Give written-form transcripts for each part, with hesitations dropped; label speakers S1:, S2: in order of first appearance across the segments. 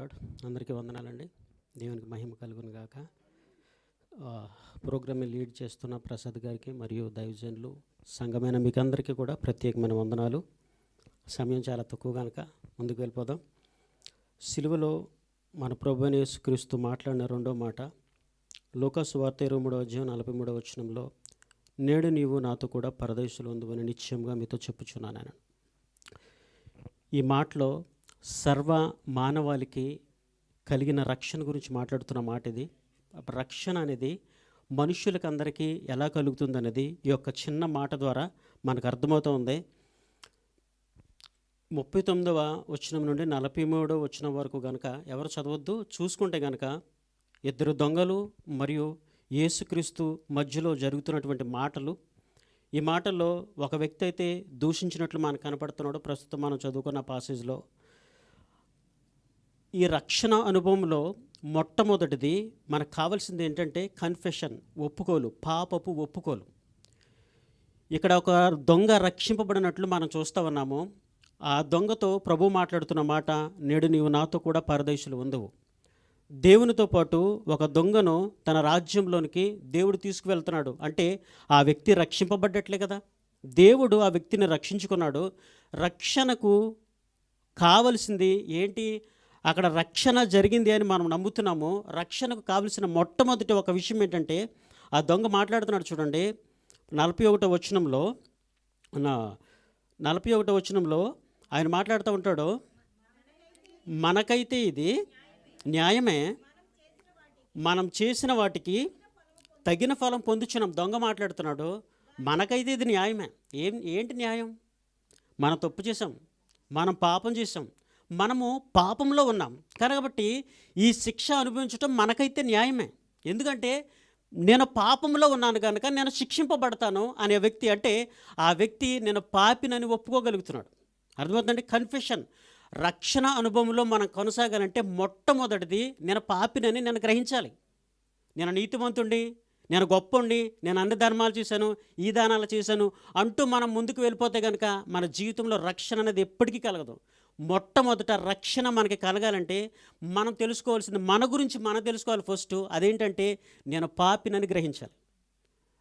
S1: అందరికీ వందనాలండి. దేవునికి మహిమ కలుగును గాక. ప్రోగ్రామ్ని లీడ్ చేస్తున్న ప్రసాద్ గారికి మరియు దైవజనులు సంఘమైన మీకు అందరికీ కూడా ప్రత్యేకమైన వందనాలు. సమయం చాలా తక్కువ కనుక ముందుకు వెళ్ళిపోదాం. సిలువలో మన ప్రభువైన యేసుక్రీస్తు మాట్లాడిన రెండో మాట లూకాసు వార్త 23:43 నేడు నీవు నాతో కూడా పరదేశులు ఉందని నిశ్చయంగా మీతో చెప్పుచున్నాను. ఈ మాటలో సర్వ మానవాళికి కలిగిన రక్షణ గురించి మాట్లాడుతున్న మాట ఇది. రక్షణ అనేది మనుషులకు అందరికీ ఎలా కలుగుతుందనేది ఈ యొక్క చిన్న మాట ద్వారా మనకు అర్థమవుతుంది. 39వ వచనం నుండి 43వ వచనం వరకు కనుక ఎవరు చదవద్దు, చూసుకుంటే కనుక ఇద్దరు దొంగలు మరియు యేసుక్రీస్తు మధ్యలో జరుగుతున్నటువంటి మాటలు. ఈ మాటల్లో ఒక వ్యక్తి అయితే దూషించినట్లు మనకు కనపడుతున్నాడు. ప్రస్తుతం మనం చదువుకున్న పాసేజ్లో ఈ రక్షణ అనుభవంలో మొట్టమొదటిది మనకు కావాల్సింది ఏంటంటే కన్ఫెషన్, ఒప్పుకోలు, పాపపు ఒప్పుకోలు. ఇక్కడ ఒక దొంగ రక్షింపబడినట్లు మనం చూస్తూ ఉన్నాము. ఆ దొంగతో ప్రభు మాట్లాడుతున్న మాట నేడు నీవు నాతో కూడా పరదేశులు ఉండవు. దేవునితో పాటు ఒక దొంగను తన రాజ్యంలోనికి దేవుడు తీసుకువెళ్తున్నాడు అంటే ఆ వ్యక్తి రక్షింపబడ్డట్లే కదా. దేవుడు ఆ వ్యక్తిని రక్షించుకున్నాడు. రక్షణకు కావలసింది ఏంటి? అక్కడ రక్షణ జరిగింది అని మనం నమ్ముతున్నాము. రక్షణకు కావలసిన మొట్టమొదటి ఒక విషయం ఏంటంటే ఆ దొంగ మాట్లాడుతున్నాడు చూడండి. 41వ వచనంలో ఆయన మాట్లాడుతూ ఉంటాడు, మనకైతే ఇది న్యాయమే, మనం చేసిన వాటికి తగిన ఫలం పొందుచున్నాం. దొంగ మాట్లాడుతున్నాడు, మనకైతే ఇది న్యాయమే. ఏంటి న్యాయం? మనం తప్పు చేసాం, మనం పాపం చేసాం, మనము పాపంలో ఉన్నాం కాబట్టి ఈ శిక్ష అనుభవించడం మనకైతే న్యాయమే. ఎందుకంటే నేను పాపంలో ఉన్నాను కనుక నేను శిక్షింపబడతాను అనే వ్యక్తి, అంటే ఆ వ్యక్తి నేను పాపినని ఒప్పుకోగలుగుతున్నాడు. అర్థమవుతుందండి? కన్ఫెషన్. రక్షణ అనుభవంలో మనం కొనసాగాలంటే మొట్టమొదటిది నేను పాపినని నేను గ్రహించాలి. నేను నీతిమంతుడిని, నేను గొప్పండి, నేను అన్ని ధర్మాలు చేశాను, ఈ దానాలు చేశాను అంటూ మనం ముందుకు వెళ్ళిపోతే కనుక మన జీవితంలో రక్షణ అనేది ఎప్పటికీ కలగదు. మొట్టమొదట రక్షణ మనకి కలగాలంటే మనం తెలుసుకోవాల్సింది మన గురించి మనం తెలుసుకోవాలి ఫస్ట్. అదేంటంటే నేను పాపినని గ్రహించాలి.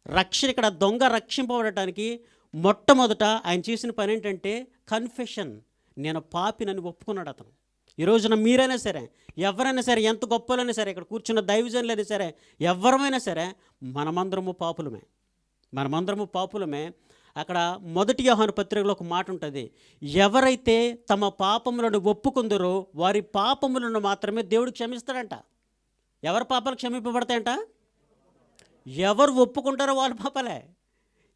S1: రక్షణ ఇక్కడ దొంగ రక్షింపబడటానికి మొట్టమొదట ఆయన చేసిన పని ఏంటంటే కన్ఫెషన్. నేను పాపినని ఒప్పుకున్నాడు అతను. ఈ రోజున మీరైనా సరే, ఎవరైనా సరే, ఎంత గొప్పలైనా సరే, ఇక్కడ కూర్చున్న దైవజనులైనా సరే, ఎవరమైనా సరే, మనమందరము పాపులమే. అక్కడ 1 యోహాను పత్రికలో ఒక మాట ఉంటుంది, ఎవరైతే తమ పాపములను ఒప్పుకుందరో వారి పాపములను మాత్రమే దేవుడు క్షమిస్తాడంట. ఎవరి పాపాలు క్షమింపబడతాయంట? ఎవరు ఒప్పుకుంటారో వాళ్ళ పాపాలే.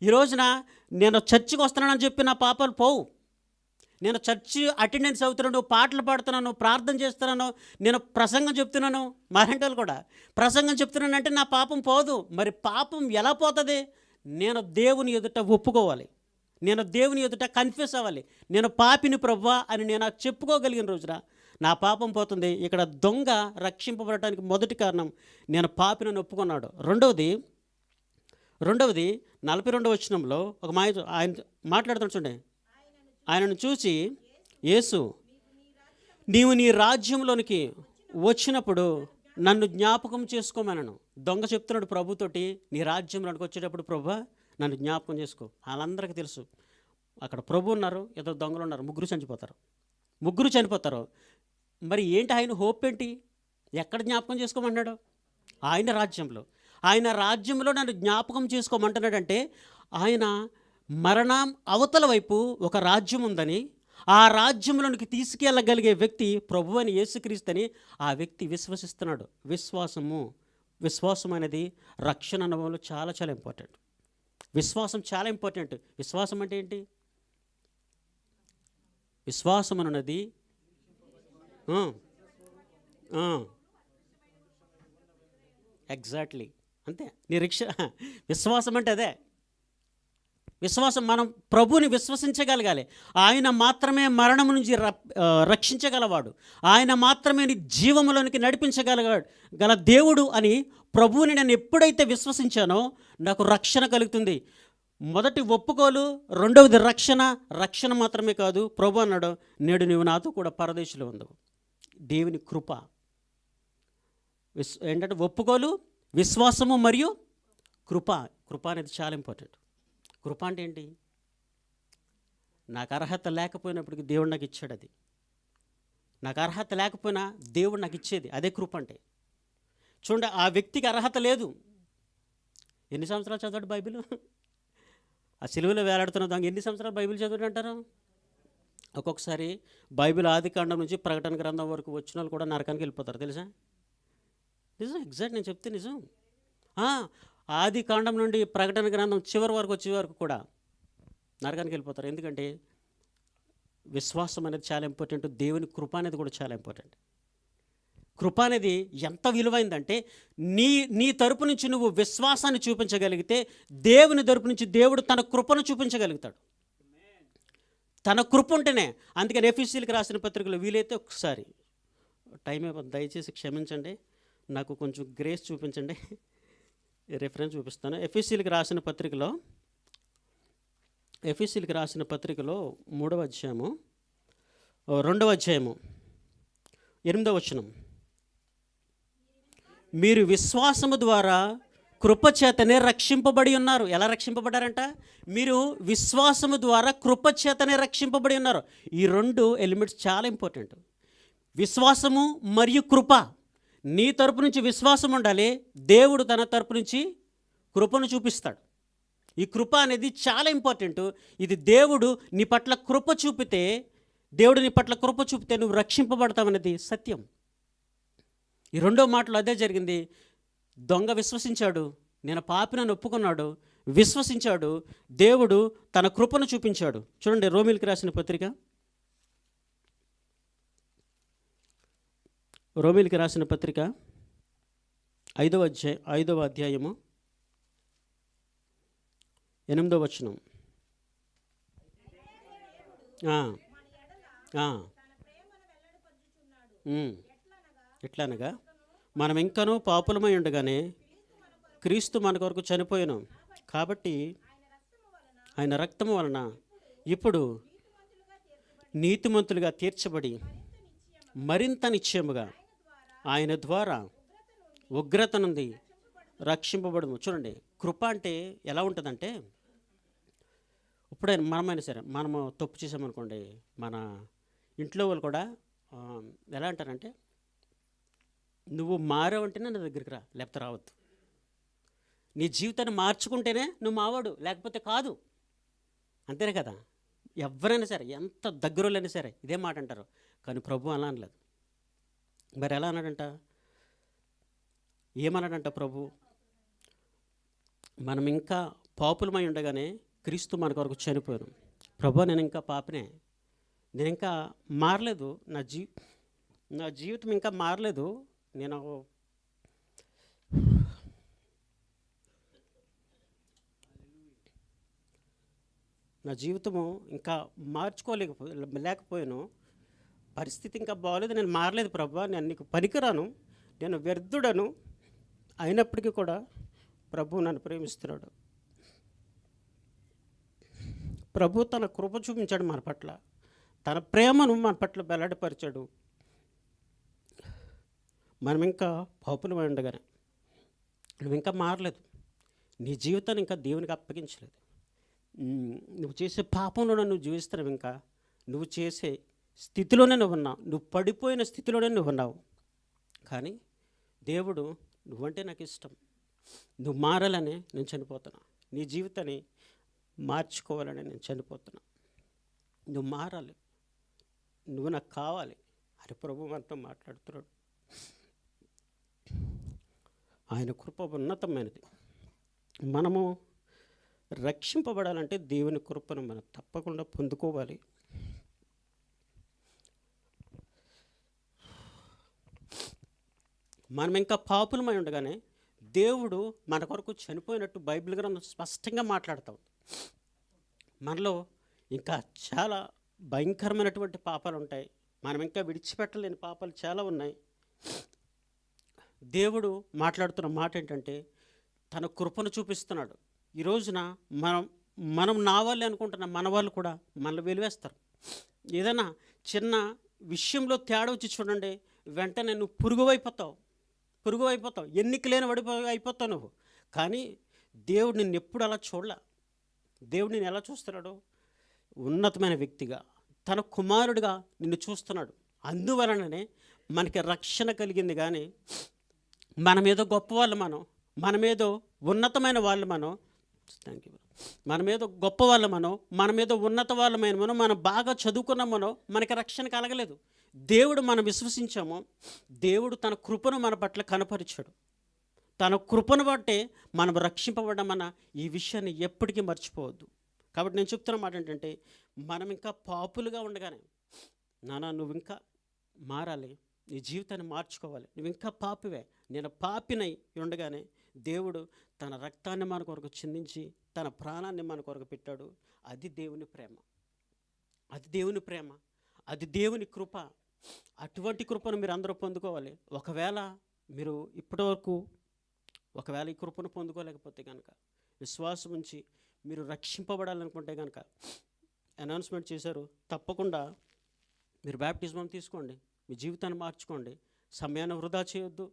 S1: ఈ రోజున నేను చర్చికి వస్తున్నానని చెప్పి నా పాపాలు పోవు. నేను చర్చి అటెండెన్స్ అవుతున్నాను, పాటలు పాడుతున్నాను, ప్రార్థన చేస్తున్నాను, నేను ప్రసంగం చెప్తున్నాను, మరంటలు కూడా ప్రసంగం చెప్తున్నానంటే నా పాపం పోదు. మరి పాపం ఎలా పోతుంది? నేను దేవుని ఎదుట ఒప్పుకోవాలి, నేను దేవుని ఎదుట కన్ఫెస్ అవ్వాలి, నేను పాపిని ప్రభువా అని నేను చెప్పుకోగలిగిన రోజున నా పాపం పోతుంది. ఇక్కడ దొంగ రక్షింపబడటానికి మొదటి కారణం నేను పాపిని ఒప్పుకున్నాడు. రెండవది 42వ వచనంలో ఒక ఆయన మాట్లాడుతున్నాడు చూడండి. ఆయనను చూసి యేసు, నీవు నీ రాజ్యంలోనికి వచ్చినప్పుడు నన్ను జ్ఞాపకం చేసుకోమనను. దొంగ చెప్తున్నాడు ప్రభుతోటి, నీ రాజ్యంలోనికి వచ్చేటప్పుడు ప్రభువా నన్ను జ్ఞాపకం చేసుకో. వాళ్ళందరికీ తెలుసు అక్కడ ప్రభు ఉన్నారు, ఇద్దరు దొంగలు ఉన్నారు, ముగ్గురు చనిపోతారు. మరి ఏంటి ఆయన హోప్ ఏంటి? ఎక్కడ జ్ఞాపకం చేసుకోమన్నాడు? ఆయన రాజ్యంలో నన్ను జ్ఞాపకం చేసుకోమంటున్నాడంటే ఆయన మరణం అవతల వైపు ఒక రాజ్యం ఉందని, ఆ రాజ్యంలోనికి తీసుకెళ్ళగలిగే వ్యక్తి ప్రభు అని యేసుక్రీస్తుని ఆ వ్యక్తి విశ్వసిస్తున్నాడు. విశ్వాసం అనేది రక్షణ అనుభవంలో చాలా చాలా ఇంపార్టెంట్. విశ్వాసం చాలా ఇంపార్టెంట్. విశ్వాసం అంటే ఏంటి? విశ్వాసం అన్నది ఎగ్జాక్ట్లీ అంతే. విశ్వాసం అంటే అదే. విశ్వాసం, మనం ప్రభుని విశ్వసించగలగాలి. ఆయన మాత్రమే మరణం నుంచి రక్షించగలవాడు, ఆయన మాత్రమే జీవములోనికి నడిపించగల దేవుడు అని ప్రభువుని నేను ఎప్పుడైతే విశ్వసించానో నాకు రక్షణ కలుగుతుంది. మొదటి ఒప్పుకోలు, రెండవది రక్షణ మాత్రమే కాదు. ప్రభు అన్నాడు, నేడు నీవు నాతో కూడా పరదేశులు ఉండవు. దేవుని కృప. ఏంటంటే ఒప్పుకోలు, విశ్వాసము మరియు కృప. కృప అనేది చాలా ఇంపార్టెంట్. కృప అంటే ఏంటి? నాకు అర్హత లేకపోయినప్పటికీ దేవుడు నాకు ఇచ్చాడు. అది నాకు అర్హత లేకపోయినా దేవుడు నాకు ఇచ్చేది, అదే కృప అంటే. చూడండి, ఆ వ్యక్తికి అర్హత లేదు. ఎన్ని సంవత్సరాలు చదవడు బైబిల్? ఆ సిలువలో వేలాడుతున్న దొంగ ఎన్ని సంవత్సరాలు బైబిల్ చదవడు అంటారు? ఒక్కొక్కసారి బైబిల్ ఆదికాండం నుంచి ప్రకటన గ్రంథం వరకు వచ్చిన వాళ్ళు కూడా నరకానికి వెళ్ళిపోతారు, తెలుసా? నిజం, ఎగ్జాక్ట్, నేను చెప్తే నిజం. ఆదికాండం నుండి ప్రకటన గ్రంథం చివరి వరకు వచ్చే వరకు కూడా నరకానికి వెళ్ళిపోతారు. ఎందుకంటే విశ్వాసం అనేది చాలా ఇంపార్టెంట్. దేవుని కృప అనేది కూడా చాలా ఇంపార్టెంట్. కృప అనేది ఎంత విలువైందంటే నీ తరపు నుంచి నువ్వు విశ్వాసాన్ని చూపించగలిగితే దేవుని తరపు నుంచి దేవుడు తన కృపను చూపించగలుగుతాడు. తన కృప ఉంటేనే. అందుకని ఎఫెసీయులకు రాసిన పత్రికలో వీలైతే ఒకసారి టైం అయిపోతుంది, దయచేసి క్షమించండి, నాకు కొంచెం గ్రేస్ చూపించండి. రెఫరెన్స్ చూపిస్తాను. ఎఫెసీయులకు రాసిన పత్రికలో 3వ అధ్యాయము 2వ అధ్యాయము 8వ వచనం. మీరు విశ్వాసము ద్వారా కృపచేతనే రక్షింపబడి ఉన్నారు. ఎలా రక్షింపబడ్డారంట? మీరు విశ్వాసము ద్వారా కృపచేతనే రక్షింపబడి ఉన్నారు. ఈ 2 ఎలిమెంట్స్ చాలా ఇంపార్టెంట్. విశ్వాసము మరియు కృప. నీ తరపు నుంచి విశ్వాసం ఉండాలి, దేవుడు తన తరపు నుంచి కృపను చూపిస్తాడు. ఈ కృప అనేది చాలా ఇంపార్టెంట్. ఇది దేవుడు నీ పట్ల కృప చూపితే నువ్వు రక్షింపబడతావనేది సత్యం. ఈ 2వ మాటలో అదే జరిగింది. దొంగ విశ్వసించాడు, నేను పాపినని ఒప్పుకున్నాడు, విశ్వసించాడు, దేవుడు తన కృపను చూపించాడు. చూడండి, రోమీయులకు రాసిన పత్రిక 5వ అధ్యాయము 8వ వచనం. ఎట్లనగా మనం ఇంకనూ పాపులమై ఉండగానే క్రీస్తు మన కొరకు చనిపోయాను. కాబట్టి ఆయన రక్తము వలన ఇప్పుడు నీతిమంతులుగా తీర్చబడి మరింత నిశ్చయముగా ఆయన ద్వారా ఉగ్రత నుండి రక్షింపబడము. చూడండి, కృప అంటే ఎలా ఉంటుందంటే, ఇప్పుడైనా మనమైనా సరే మనము తప్పు చేసామనుకోండి, మన ఇంట్లో వాళ్ళు కూడా ఎలా అంటారంటే, నువ్వు మారావంటేనే నా దగ్గరికి రా, లేకపోతే రావద్దు. నీ జీవితాన్ని మార్చుకుంటేనే నువ్వు మావాడు, లేకపోతే కాదు. అంతేనే కదా? ఎవరైనా సరే, ఎంత దగ్గరలైనా సరే ఇదే మాట అంటారు. కానీ ప్రభు అలా అనలేదు. మరి ఎలా అన్నాడంట? ఏమన్నాడంట ప్రభు? మనం ఇంకా పాపులమై ఉండగానే క్రీస్తు మన కొరకు చనిపోయాను. ప్రభు, నేను ఇంకా పాపనే, నేను ఇంకా మారలేదు, నా జీవితం ఇంకా మారలేదు, నా జీవితము ఇంకా లేకపోయాను, పరిస్థితి ఇంకా బాగోలేదు, నేను మారలేదు ప్రభు, నేను నీకు పనికిరాను, నేను వ్యర్థుడను. అయినప్పటికీ కూడా ప్రభు నన్ను ప్రేమిస్తున్నాడు. ప్రభు తన కృప చూపించాడు మన పట్ల, తన ప్రేమను మన పట్ల వెల్లడిపరిచాడు. మనం ఇంకా పాపులమై ఉండగానే, నువ్వు ఇంకా మారలేదు, నీ జీవితాన్ని ఇంకా దేవునికి అప్పగించలేదు, నువ్వు చేసే పాపంలోనే నువ్వు జీవిస్తున్నావు, ఇంకా నువ్వు చేసే స్థితిలోనే నువ్వు ఉన్నావు, నువ్వు పడిపోయిన స్థితిలోనే నువ్వు ఉన్నావు. కానీ దేవుడు, నువ్వంటే నాకు ఇష్టం, నువ్వు మారాలని నేను చనిపోతున్నా, నీ జీవితాన్ని మార్చుకోవాలని నేను చనిపోతున్నా, నువ్వు మారాలి, నువ్వు నాకు కావాలి అని ప్రభు మనతో మాట్లాడుతున్నాడు. ఆయన కృప ఉన్నతమైనది. మనము రక్షింపబడాలంటే దేవుని కృపను మనం తప్పకుండా పొందుకోవాలి. మనం ఇంకా పాపులమై ఉండగానే దేవుడు మన కొరకు చనిపోయినట్టు బైబిల్ గ్రంథం స్పష్టంగా మాట్లాడుతాం. మనలో ఇంకా చాలా భయంకరమైనటువంటి పాపాలు ఉంటాయి, మనం ఇంకా విడిచిపెట్టలేని పాపాలు చాలా ఉన్నాయి. దేవుడు మాట్లాడుతున్న మాట ఏంటంటే, తన కృపను చూపిస్తున్నాడు. ఈ రోజున మనం నా వాళ్ళే అనుకుంటున్న మన వాళ్ళు కూడా మనల్ని వెలివేస్తారు. ఏదైనా చిన్న విషయంలో తేడా వచ్చి చూడండి, వెంటనే నువ్వు పురుగు అయిపోతావు, ఎన్నిక లేని అయిపోతావు నువ్వు. కానీ దేవుడు నిన్ను ఎప్పుడు అలా చూడలే. దేవుడు నిన్ను ఎలా చూస్తున్నాడు? ఉన్నతమైన వ్యక్తిగా, తన కుమారుడిగా నిన్ను చూస్తున్నాడు. అందువలననే మనకి రక్షణ కలిగింది. కానీ మనమేదో గొప్పవాళ్ళు, మనమేదో ఉన్నతమైన వాళ్ళు, థ్యాంక్ యూ, మనమేదో గొప్పవాళ్ళు, మనమేదో ఉన్నత వాళ్ళమైన మనం బాగా చదువుకున్నామనో మనకి రక్షణ కలగలేదు. దేవుడు మనం విశ్వసించాము, దేవుడు తన కృపను మన పట్ల కనపరిచాడు. తన కృపను బట్టే మనం రక్షింపబడ్డామన్న ఈ విషయాన్ని ఎప్పటికీ మర్చిపోవద్దు. కాబట్టి నేను చెప్తున్న మాట ఏంటంటే, మనం ఇంకా పాపులుగా ఉండగానే, నువ్వు ఇంకా మారాలి, నీ జీవితాన్ని మార్చుకోవాలి, నువ్వు ఇంకా పాపివే, నేను పాపినై ఉండగానే దేవుడు తన రక్తాన్ని మన కొరకు చిందించి తన ప్రాణాన్ని మన కొరకు పెట్టాడు. అది దేవుని ప్రేమ, అది దేవుని కృప. అటువంటి కృపను మీరు అందరూ పొందుకోవాలి. ఒకవేళ మీరు ఇప్పటివరకు ఈ కృపను పొందుకోలేకపోతే కనుక, విశ్వాసం ఉంచి మీరు రక్షింపబడాలనుకుంటే కనుక, అనౌన్స్మెంట్ చేశారు, తప్పకుండా మీరు బాప్టిజం తీసుకోండి, మీ జీవితాన్ని మార్చుకోండి. సమయాన్ని వృధా చేయొద్దు.